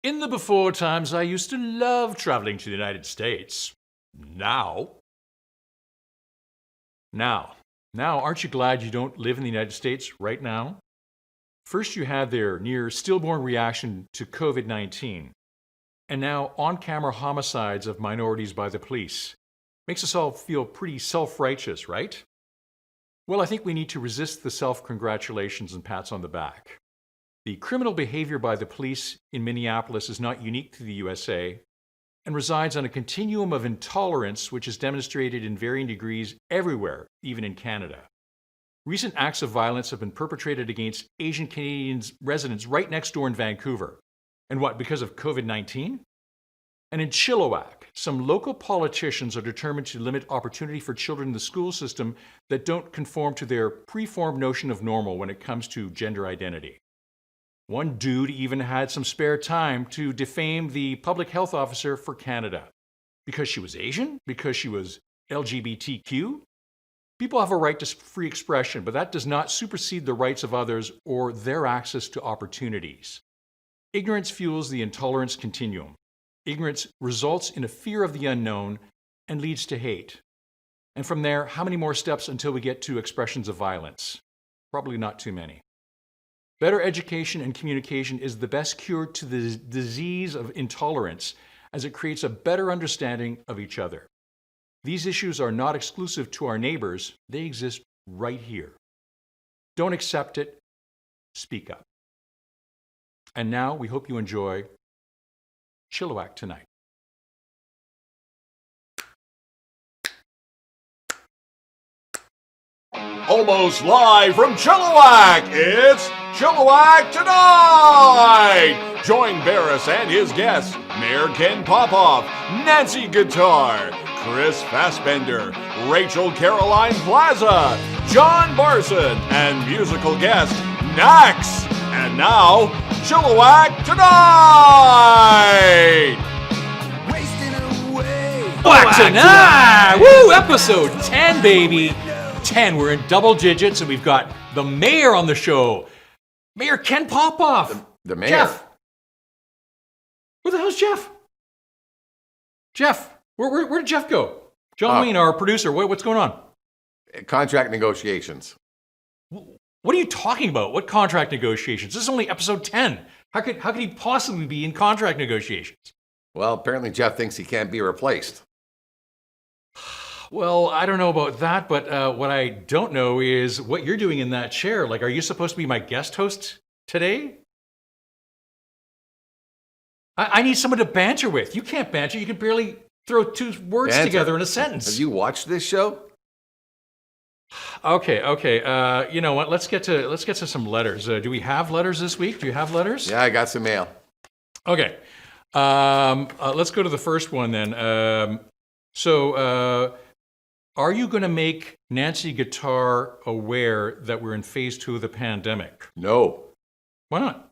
In the before times, I used to love traveling to the United States. Now, aren't you glad you don't live in the United States right now? First, you had their near stillborn reaction to COVID-19, and now on-camera homicides of minorities by the police. Makes us all feel pretty self-righteous, right? Well, I think we need to resist the self-congratulations and pats on the back. The criminal behavior by the police in Minneapolis is not unique to the USA and resides on a continuum of intolerance which is demonstrated in varying degrees everywhere, even in Canada. Recent acts of violence have been perpetrated against Asian Canadian residents right next door in Vancouver. And what, because of COVID-19? And in Chilliwack, some local politicians are determined to limit opportunity for children in the school system that don't conform to their preformed notion of normal when it comes to gender identity. One dude even had some spare time to defame the public health officer for Canada. Because she was Asian? Because she was LGBTQ? People have a right to free expression, but that does not supersede the rights of others or their access to opportunities. Ignorance fuels the intolerance continuum. Ignorance results in a fear of the unknown and leads to hate. And from there, how many more steps until we get to expressions of violence? Probably not too many. Better education and communication is the best cure to the disease of intolerance, as it creates a better understanding of each other. These issues are not exclusive to our neighbors. They exist right here. Don't accept it. Speak up. And now we hope you enjoy Chilliwack Tonight. Almost live from Chilliwack, it's Chilliwack Tonight! Join Berris and his guests, Mayor Ken Popove, Nancy Guitar, Chris Fassbender, Rachel Caroline Plaza, John Barson, and musical guest, NAXX. And now, Chilliwack Tonight! Wack Tonight! Woo! Episode 10, baby! 10. We're in double digits, and we've got the mayor on the show. Mayor Ken Popove. The mayor? Jeff. Where the hell's Jeff? Jeff. Where did Jeff go? John Wayne, our producer. What's going on? Contract negotiations. What are you talking about? What contract negotiations? This is only episode 10. How could he possibly be in contract negotiations? Well, apparently Jeff thinks he can't be replaced. Well, I don't know about that, but what I don't know is what you're doing in that chair. Like, are you supposed to be my guest host today? I need someone to banter with. You can't banter. You can barely throw two words together in a sentence. Have you watched this show? Okay. You know what? Let's get to some letters. Do we have letters this week? Do you have letters? Yeah, I got some mail. Okay. Let's go to the first one then. Are you going to make Nancy Guitar aware that we're in phase 2 of the pandemic? No. Why not?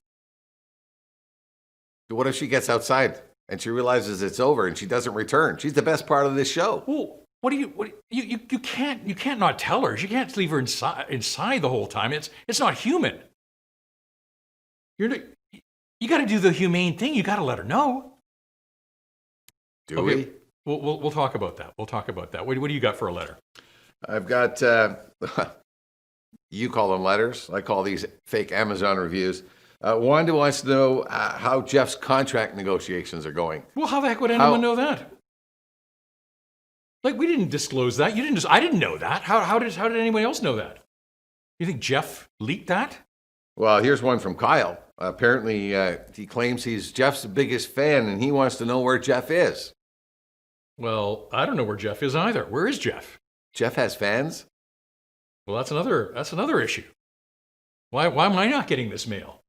What if she gets outside and she realizes it's over and she doesn't return? She's the best part of this show. Well, you can't not tell her. You can't leave her inside the whole time. It's not human. You got to do the humane thing. You got to let her know. Do we? We'll talk about that. What do you got for a letter? I've got, you call them letters. I call these fake Amazon reviews. Wanda wants to know how Jeff's contract negotiations are going. Well, how the heck would anyone know that? Like, we didn't disclose that. I didn't know that. How did anyone else know that? You think Jeff leaked that? Well, here's one from Kyle. Apparently, he claims he's Jeff's biggest fan and he wants to know where Jeff is. Well, I don't know where Jeff is either. Where is Jeff? Jeff has fans? Well, that's another issue. Why am I not getting this mail?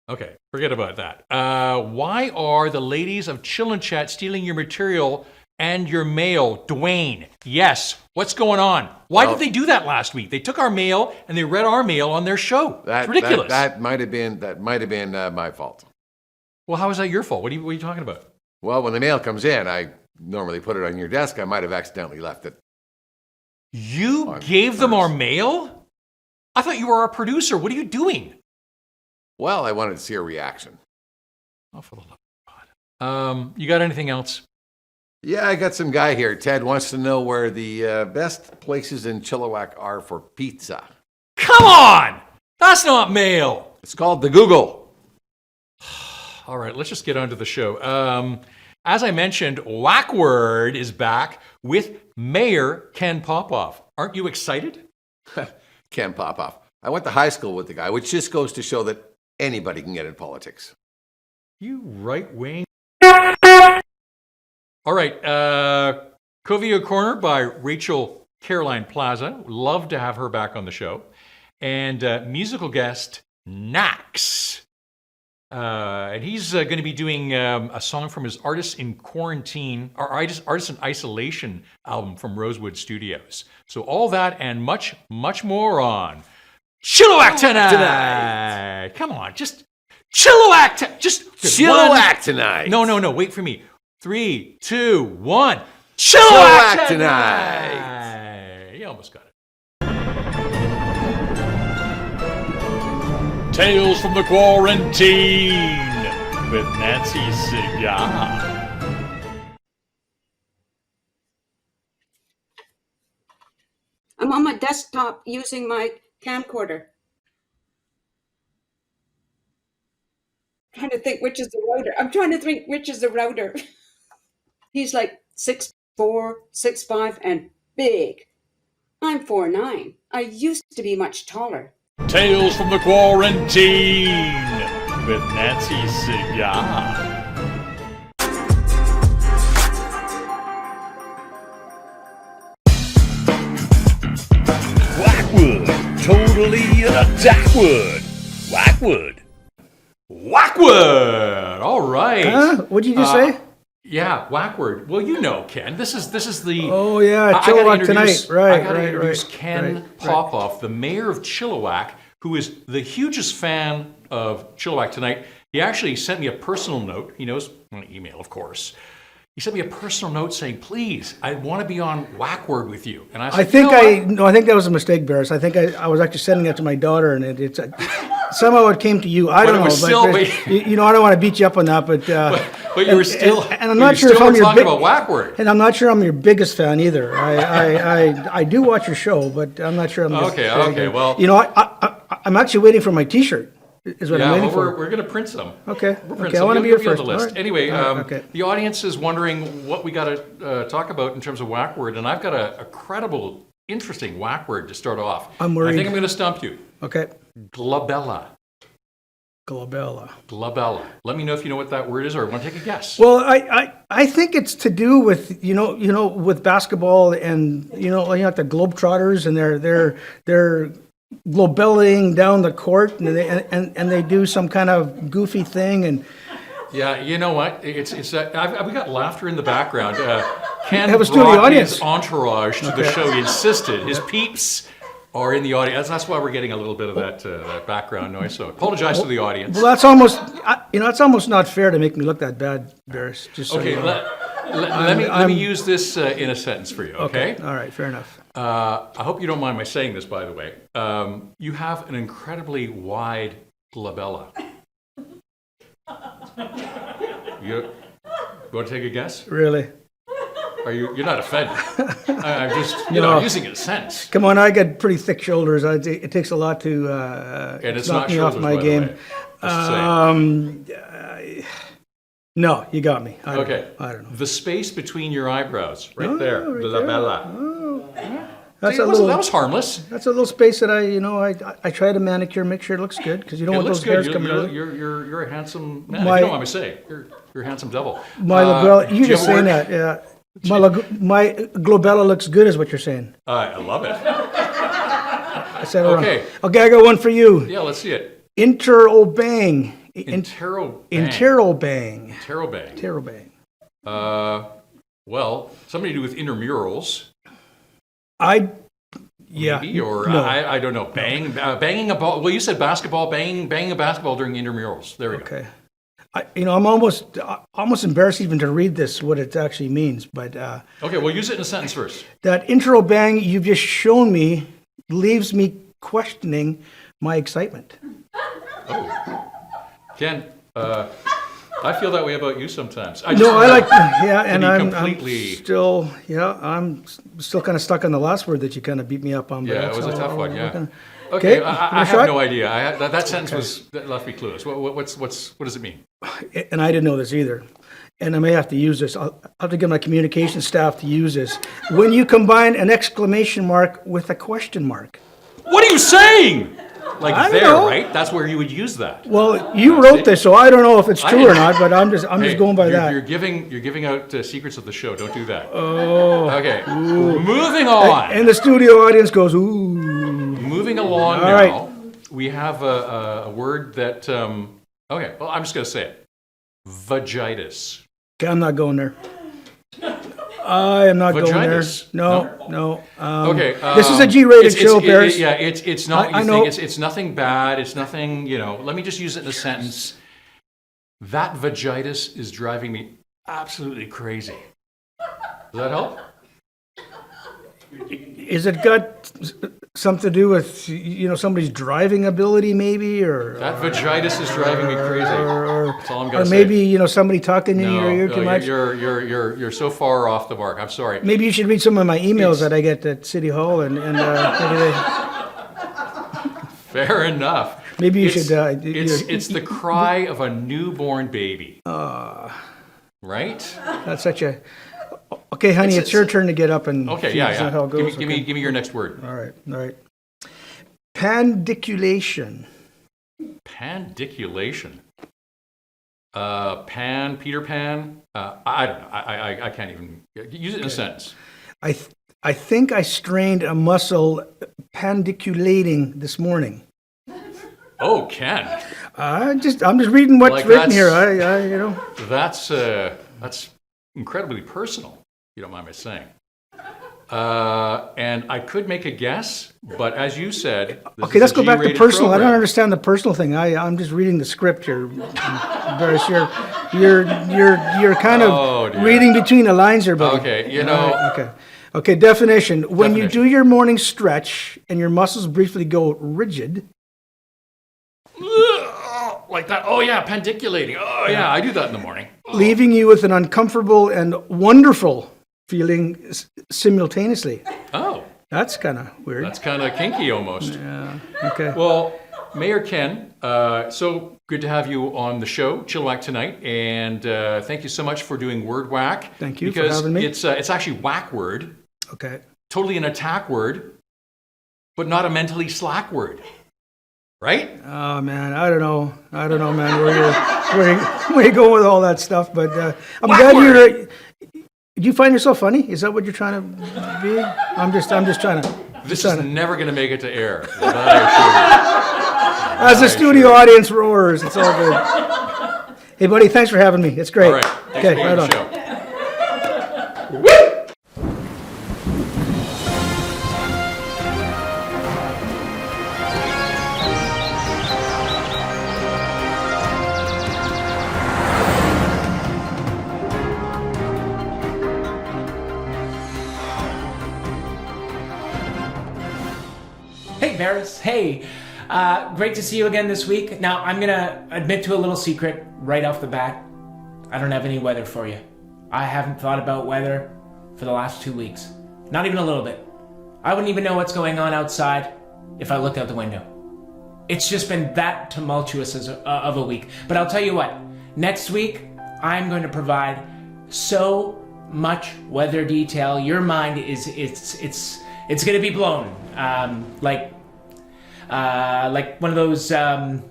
Okay, forget about that. Why are the ladies of Chill and Chat stealing your material and your mail? Dwayne, yes. What's going on? Why did they do that last week? They took our mail and they read our mail on their show. It's ridiculous. That might have been my fault. Well, how is that your fault? What are you talking about? Well, when the mail comes in, I normally put it on your desk. I might have accidentally left it. You gave them our mail? I thought you were our producer. What are you doing? Well, I wanted to see a reaction. Oh, for the love. You got anything else? Yeah, I got some guy here. Ted wants to know where the best places in Chilliwack are for pizza. Come on! That's not mail! It's called the Google. All right, let's just get on to the show. As I mentioned, Wackward is back with Mayor Ken Popove. Aren't you excited? Ken Popove. I went to high school with the guy, which just goes to show that anybody can get in politics. You right wing. All right, Covio Corner by Rachel Caroline Plaza. Love to have her back on the show. And musical guest, NAXX. And he's going to be doing a song from his Artists in Quarantine, or Artists in Isolation album from Rosewood Studios. So all that and much, much more on Chilliwack Tonight. Come on, just Chilliwack. Just Chilliwack Tonight. No, wait for me. 3, 2, 1. Chilliwack Tonight. You almost got it. Tales from the Quarantine with Nancy Cigar. I'm on my desktop using my camcorder. Trying to think which is the router. He's like 6'4", 6'5", and big. I'm 4'9". I used to be much taller. Tales from the Quarantine with Nancy Cigar. Wackwood, totally in a Dackwood. Wackwood. Wackward! All right. What did you just say? Yeah, Wackward. Well, you know, Ken. This is the. Oh yeah, I gotta Chilliwack introduce- Tonight. Right, I gotta right, introduce right. Ken right, Popove, the mayor of Chilliwack, who is the hugest fan of Chilliwack Tonight. He actually sent me a personal note. He knows an email, of course. He sent me a personal note saying, "Please, I want to be on Wackward with you." And I said, I think "You know what? I think that was a mistake, Berris. I think I was actually sending that to my daughter, and it's somehow it came to you. I But don't it know, was but still- you know, I don't want to beat you up on that, but But you were still. and I'm not sure if still I'm were your talking big, about Wackward. and I'm not sure I'm your biggest fan either. I do watch your show, but I'm not sure I'm. Okay, well- you know, I'm actually waiting for my T-shirt. Is what I'm Yeah, waiting well, for. we're going to print some. Okay, We'll print okay, I some. want to You'll be be your on first. the list. All right. Anyway, All right, okay. the audience is wondering what we got to talk about in terms of Wackward, and I've got a credible, interesting Wackward to start off. I'm I worried. think I'm going to stump you. Okay, Glabella. Glabella. Glabella. Let me know if you know what that word is, or want to take a guess. Well, I think it's to do with you know with basketball and like the Globetrotters and they're globeling down the court and they do some kind of goofy thing and Yeah, you know what? It's we got laughter in the background. Ken Have a studio brought audience. his entourage to the show. He insisted. His peeps are in the audience. That's why we're getting a little bit of that background noise. So apologize to the audience. well that's almost it's almost not fair to make me look that bad, Berris. Just so Okay, you know. let me use this in a sentence for you, okay? All right, fair enough. I hope you don't mind my saying this, by the way. You have an incredibly wide glabella. You want to take a guess? Really. You're not offended? I'm just, No. I'm using it in a sentence. Come on, I got pretty thick shoulders. It takes a lot to And it's knock not me off shoulders, my by the game. way. Just saying. No, you got me. I Okay. don't know. The space between your eyebrows, right there, right there. glabella. That's See, a little. that was harmless. That's a little space that I try to manicure, make sure it looks good because you don't It want looks those hairs good. coming out. You're a handsome man. My- if you don't mind me saying, you're a handsome devil. My glabella, do you just ever saying work- that, yeah. My glabella looks good, is what you're saying. I love it. I said it wrong. Okay. Okay, I got one for you. Yeah, let's see it. Interobang. Interrobang. Interobang. Interrobang. Interobang. Well, something to do with intramurals, Yeah. maybe, or no. I don't know. Banging a ball. Well, you said basketball. Banging a basketball during intramurals. There we go. Okay. I'm almost embarrassed even to read this, what it actually means, but Okay, well, use it in a sentence first. that interobang you've just shown me leaves me questioning my excitement. Ken, I feel that way about you sometimes. No, I like, yeah, and be I'm completely- still, I'm still kind of stuck on the last word that you kind of beat me up on. but Yeah, it was a that's tough all one, we're yeah. gonna- Okay, Okay, I give it a have shot? no idea. That sentence that left me clueless. What does it mean? And I didn't know this either. And I may have to use this. I'll have to get my communication staff to use this. When you combine an exclamation mark with a question mark. What are you saying? Like I don't there, know. right? That's where you would use that. Well, you wrote this, so I don't know if it's I true or didn't- not, but I'm just Hey, going by you're, that. You're giving out secrets of the show. Don't do that. Oh. Okay. Moving on. And the studio audience goes, ooh. Moving along All now. right. We have a word that. Okay. Well, I'm just gonna say it. Vagitis. Okay, I'm not going there. I am not going there. Vaginas. No. Okay. This is a G-rated show, Berris. Yeah, it's not what I you know. think. It's nothing bad. It's nothing, let me just use it in a sentence. That vagitis is driving me absolutely crazy. Does that help? Is it got something to do with, somebody's driving ability maybe, or That vagitis is driving me crazy. That's all I'm or gonna say. maybe, somebody talking in your ear No, too much? you're so far off the mark. I'm sorry. Maybe you should read some of my emails that I get at City Hall and Fair enough. maybe you It's- should. It's the cry of a newborn baby. Right? That's such a. Okay, honey, it's your turn to get up and. Okay, see yeah. how it goes. Give me your next word. All right. Pandiculation. Pandiculation. Peter Pan. I don't know. I can't even use it in a sentence. I think I strained a muscle pandiculating this morning. Oh, Ken. I'm just reading what's Like written that's- here. That's incredibly personal. If you don't mind my saying. And I could make a guess, but as you said, this Okay, is let's a go back to G-rated personal. I don't program. understand the personal thing. I'm just reading the script here. Berris, you're kind of Oh, dear. reading between the lines here, buddy. Okay, All right, Okay, definition. When you do your morning stretch and your muscles briefly go rigid, Like that. Oh yeah, pandiculating. Oh yeah, I do that in the morning. leaving you with an uncomfortable and wonderful feeling simultaneously. Oh, That's kind of weird. that's kind of kinky almost. Yeah. Okay. Well, Mayor Ken, so good to have you on the show, Chilliwack Tonight, and thank you so much for doing Word Whack. Thank you for because having me. It's actually whack word, Okay. totally an attack word, but not a mentally slack word, right? Oh man, I don't know, man, where you go with all that stuff. But I'm Whack glad word. you're. Do you find yourself funny? Is that what you're trying to be? I'm just trying to. This is never going to make it to air. That I assure you. As the studio audience roars, it's all good. Hey, buddy, thanks for having me. It's great. All right. Thanks Okay, for being right on on. the show. Hey, Berris. Hey. Great to see you again this week. Now, I'm going to admit to a little secret right off the bat. I don't have any weather for you. I haven't thought about weather for the last 2 weeks. Not even a little bit. I wouldn't even know what's going on outside if I looked out the window. It's just been that tumultuous of a week. But I'll tell you what. Next week, I'm going to provide so much weather detail. Your mind is it's going to be blown. Like one of those the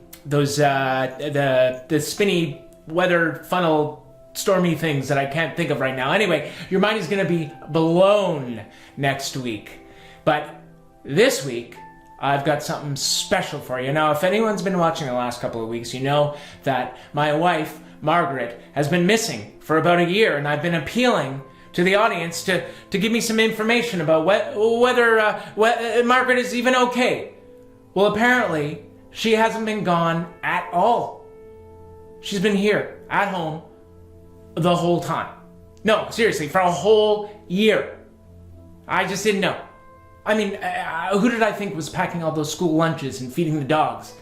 spinny weather funnel stormy things that I can't think of right now. Anyway, your mind is going to be blown next week. But this week, I've got something special for you. Now, if anyone's been watching the last couple of weeks, you know that my wife, Margaret, has been missing for about a year, and I've been appealing to the audience to give me some information about whether Margaret is even okay. Well, apparently, she hasn't been gone at all. She's been here, at home, the whole time. No, seriously, for a whole year. I just didn't know. I mean, who did I think was packing all those school lunches and feeding the dogs?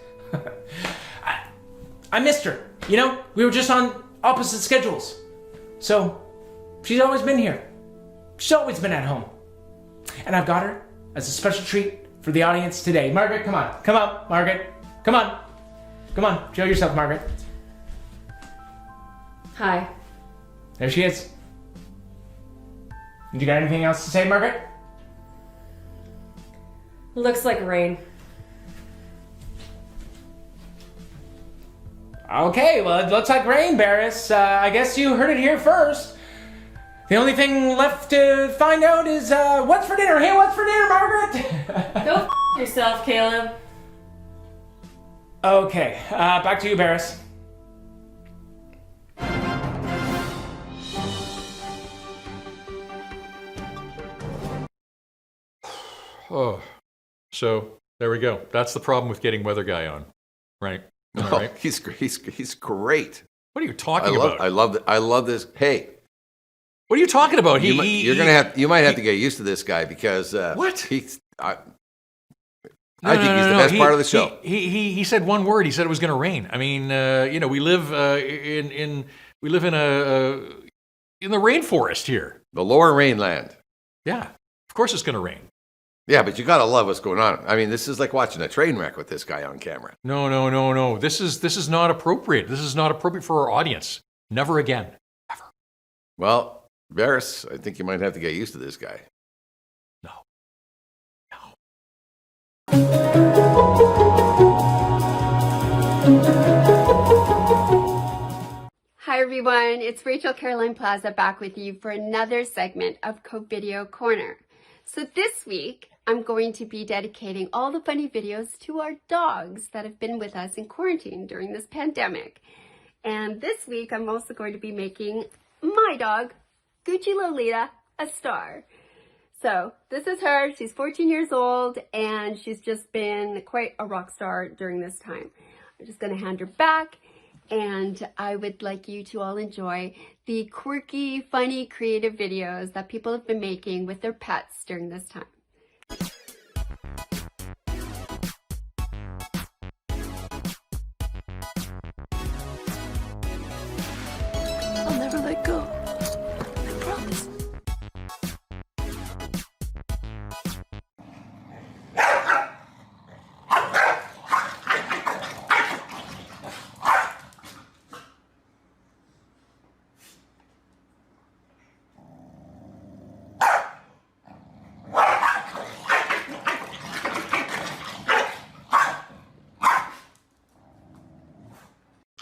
I missed her. You know, we were just on opposite schedules. So she's always been here. She's always been at home. And I've got her as a special treat for the audience today. Margaret, come on. Come on, Margaret. Come on. Come on. Show yourself, Margaret. Hi. There she is. Did you got anything else to say, Margaret? Looks like rain. Okay, well, it looks like rain, Berris. I guess you heard it here first. The only thing left to find out is what's for dinner. Hey, what's for dinner, Margaret? Go yourself, Caleb. Okay, back to you, Berris. Oh, so there we go. That's the problem with getting weather guy on, right? Am I No, right? he's great. What are you talking about? I love this. Hey, What are you talking about? you might have to get used to this guy because What? I think he's the best part of the show. He said one word. He said it was going to rain. I mean, we live in the rainforest here. The lower Rainland. Yeah, of course it's going to rain. Yeah, but you gotta love what's going on. I mean, this is like watching a train wreck with this guy on camera. No. This is not appropriate. This is not appropriate for our audience. Never again. Ever. Well, Berris, I think you might have to get used to this guy. No. Hi everyone, it's Rachel Caroline Plaza back with you for another segment of Cope Video Corner. So this week, I'm going to be dedicating all the funny videos to our dogs that have been with us in quarantine during this pandemic. And this week, I'm also going to be making my dog, Gucci Lolita, a star. So this is her. She's 14 years old, and she's just been quite a rock star during this time. I'm just going to hand her back, and I would like you to all enjoy the quirky, funny, creative videos that people have been making with their pets during this time. I'll never let go. I promise.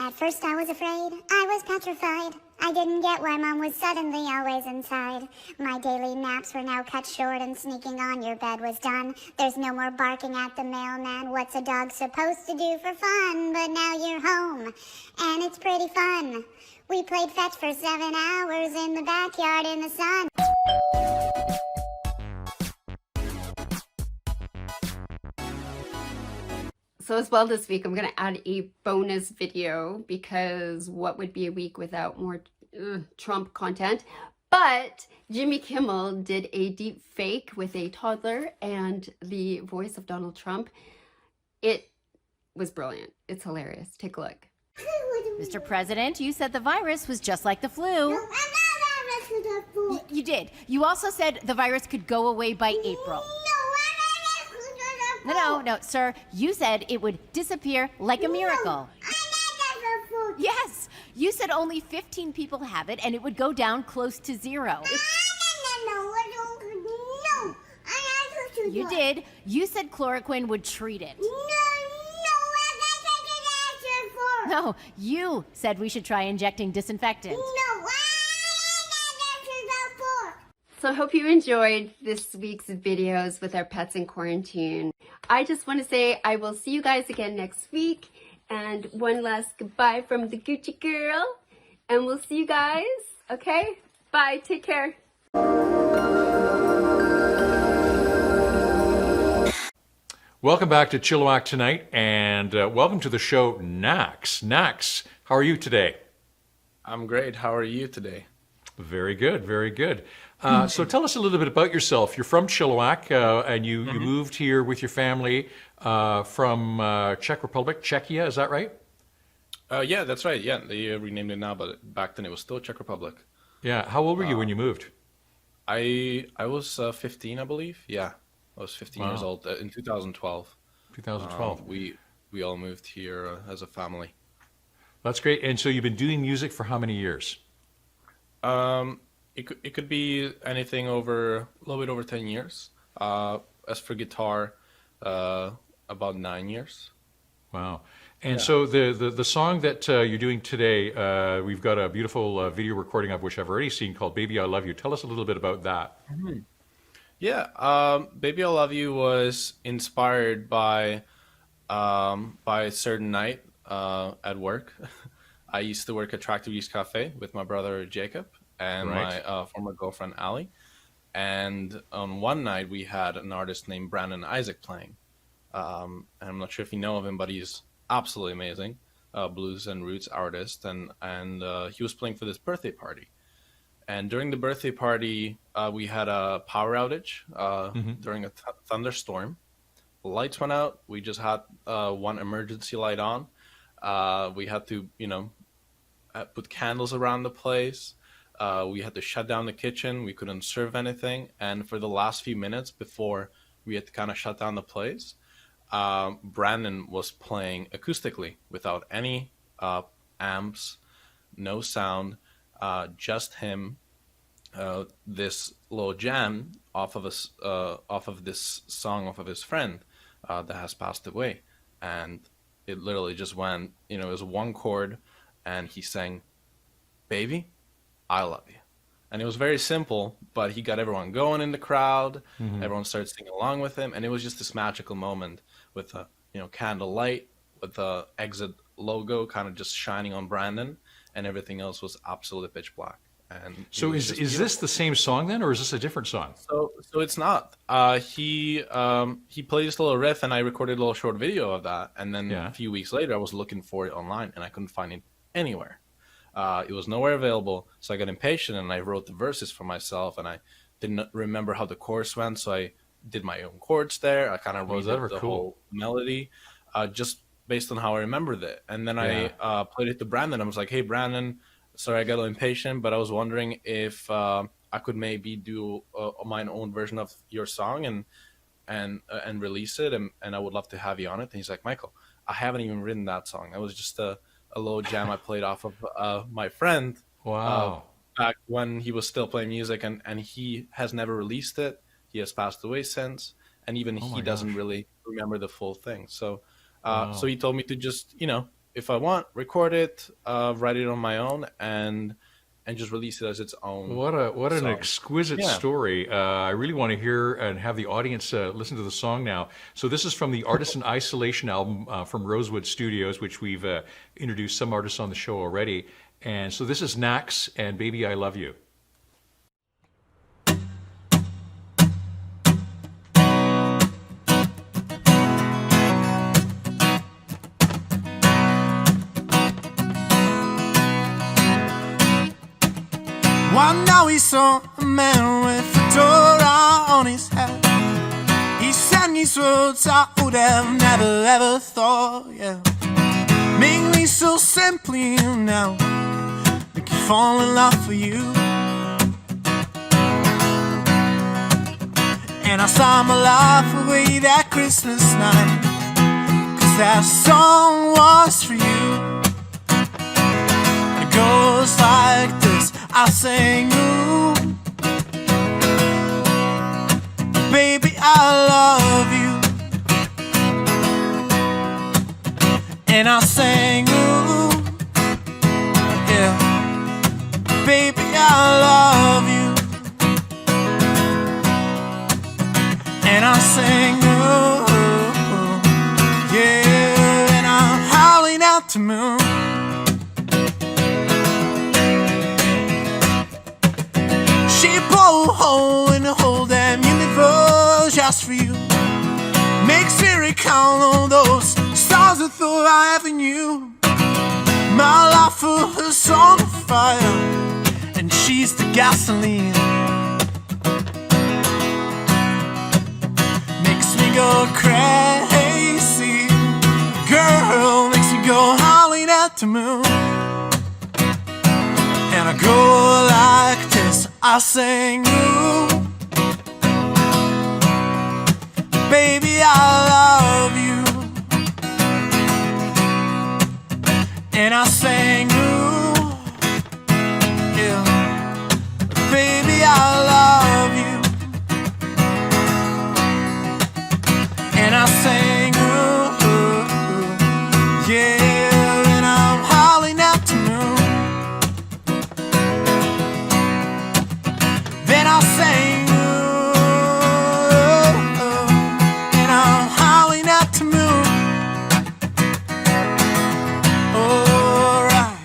At first I was afraid, I was petrified. I didn't get why Mom was suddenly always inside. My daily naps were now cut short and sneaking on your bed was done. There's no more barking at the mailman. What's a dog supposed to do for fun? But now you're home, and it's pretty fun. We played fetch for 7 hours in the backyard in the sun. So as well this week, I'm going to add a bonus video because what would be a week without more Trump content? But Jimmy Kimmel did a deep fake with a toddler and the voice of Donald Trump. It was brilliant. It's hilarious. Take a look. Mr. President, you said the virus was just like the flu. You did. You also said the virus could go away by April. No, sir. You said it would disappear like a miracle. Yes. You said only 15 people have it and it would go down close to zero. You did. You said chloroquine would treat it. No, you said we should try injecting disinfectant. So I hope you enjoyed this week's videos with our pets in quarantine. I just want to say I will see you guys again next week. And one last goodbye from the Gucci girl. And we'll see you guys. Okay? Bye. Take care. Welcome back to Chilliwack Tonight, and welcome to the show NAXX. NAXX, how are you today? I'm great. How are you today? Very good, very good. So tell us a little bit about yourself. You're from Chilliwack, and you moved here with your family from Czech Republic, Czechia, is that right? Yeah, that's right. Yeah, they renamed it now, but back then it was still Czech Republic. Yeah. How old were you when you moved? I was 15, I believe. Yeah, I was 15 years Wow. old in 2012. 2012. We all moved here as a family. That's great. And so you've been doing music for how many years? It could be anything over a little bit over 10 years. As for guitar, about 9 years. Wow. And so the song that you're doing today, we've got a beautiful video recording of which I've already seen called Baby I Love You. Tell us a little bit about that. Yeah, Baby I Love You was inspired by a certain night at work. I used to work at Tractor Use Cafe with my brother Jacob and Right. my former girlfriend Ali. And on one night we had an artist named Brandon Isaac playing. And I'm not sure if you know of him, but he's absolutely amazing, blues and roots artist. And he was playing for this birthday party. And during the birthday party, we had a power outage during a thunderstorm. The lights went out. We just had one emergency light on. We had to, put candles around the place. We had to shut down the kitchen. We couldn't serve anything. And for the last few minutes before we had to kind of shut down the place, Brandon was playing acoustically without any amps, no sound, just him. This little jam off of this song off of his friend that has passed away, and it literally just went. It was one chord, and he sang, "Baby, I love you," and it was very simple, but he got everyone going in the crowd. Everyone started singing along with him, and it was just this magical moment with a candle light, with the exit logo kind of just shining on Brandon, and everything else was absolutely pitch black. And it So was is just this the same song then, or is this a different song? so it's not. He played this little riff, and I recorded a little short video of that. And then Yeah. a few weeks later, I was looking for it online, and I couldn't find it anywhere. It was nowhere available, so I got impatient, and I wrote the verses for myself, and I didn't remember how the chorus went, so I did my own chords there. I kind of Was that ever rewrote the cool? whole melody, just based on how I remembered it. And then I played it to Brandon. I was like, "Hey, Brandon, sorry, I got a little impatient, but I was wondering if I could maybe do my own version of your song and release it, and I would love to have you on it." And he's like, "Michael, I haven't even written that song. That was just a little jam I played off of my friend Wow. back when he was still playing music, and he has never released it. He has passed away since, and even Oh he my doesn't gosh. really remember the full thing. So, Wow. so he told me to just, if I want, record it, write it on my own, and just release it as its own. What an song. exquisite Yeah. story. I really want to hear and have the audience listen to the song now. So this is from the Artist in Isolation album from Rosewood Studios, which we've introduced some artists on the show already. And so this is NAXX and Baby I Love You. One now he saw a man with a fedora on his head. He sang these words I would have never ever thought, yeah. Make me so simply now, make me fall in love for you. And I saw my life away that Christmas night, 'cause that song was for you. It goes like this, I sing, ooh, baby, I love you. And I sing, ooh, yeah, baby, I love you. And I sing, ooh, yeah, and I'm howling out the moon. She blew a hole in the whole damn universe just for you. Makes me recount all those stars that thought I ever knew. My life for her's on fire, and she's the gasoline. Makes me go crazy, girl, makes me go howling at the moon. And I go like this, I sing you. Baby, I love you. And I sing you. Yeah. Baby, I love you. And I sing you. Yeah, and I'm howling at the moon. Then I'll sing you, and I'm howling at the moon. All right.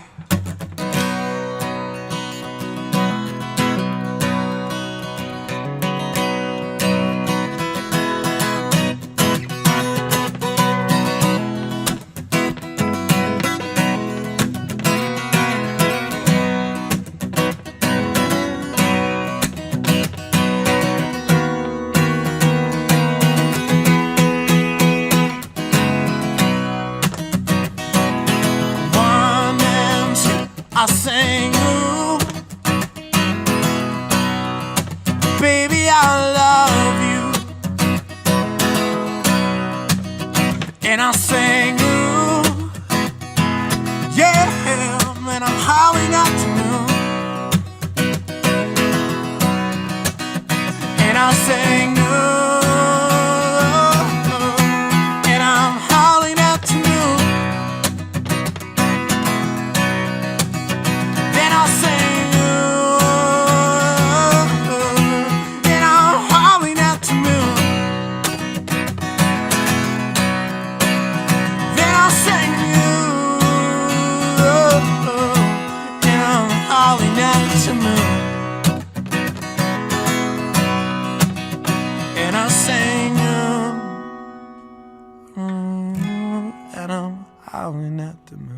One and two, I sing you. Baby, I love you. And I sing you. Yeah, and I'm howling at the moon. And I sing you. And I'm howling at the moon. Then I'll sing you, and I'm howling at the moon. Then I'll sing you, and I'm howling at the moon. And I'll sing you, and I'm howling at the moon.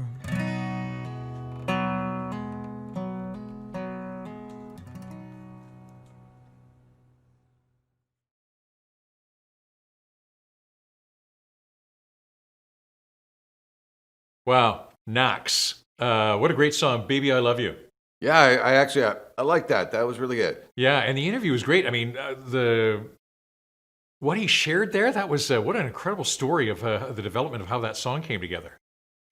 Wow, NAXX. What a great song, Baby, I Love You. Yeah, I actually, I like that. That was really good. Yeah, and the interview was great. I mean, what he shared there, that was, what an incredible story of the development of how that song came together.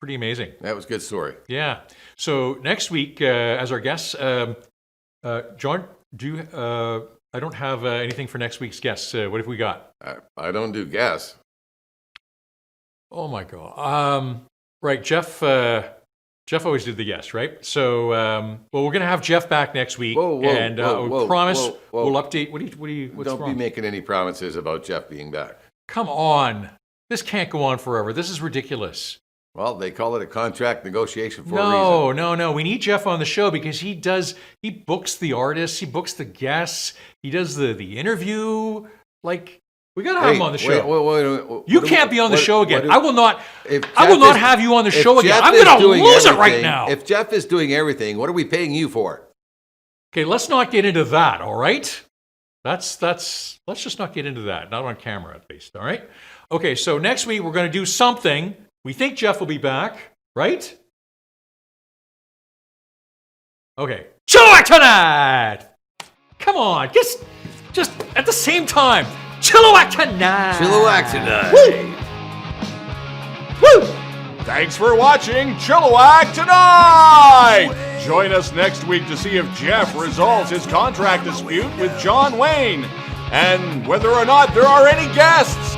Pretty amazing. That was a good story. Yeah. So next week, as our guests, John, I don't have anything for next week's guests. What have we got? I don't do guests. Oh my God. Right, Jeff always did the guests, right? So, well, we're going to have Jeff back next week, and we promise we'll update. What's Don't wrong? be making any promises about Jeff being back. Come on. This can't go on forever. This is ridiculous. Well, they call it a contract negotiation for a reason. No. We need Jeff on the show because he books the artists, he books the guests, he does the interview. Like, we got to have him on the show. Wait, you can't be on the show again. I will not have you on the show again. I'm Jeff going to is lose it right now. If Jeff is doing everything, what are we paying you for? Okay, let's not get into that, all right? Let's just not get into that. Not on camera, at least, all right? Okay, so next week we're going to do something. We think Jeff will be back, right? Okay. Chilliwack Tonight! Come on, just at the same time. Chilliwack Tonight! Chilliwack Tonight! Woo! Woo! Thanks for watching Chilliwack Tonight! Join us next week to see if Jeff resolves his contract dispute with John Wayne and whether or not there are any guests.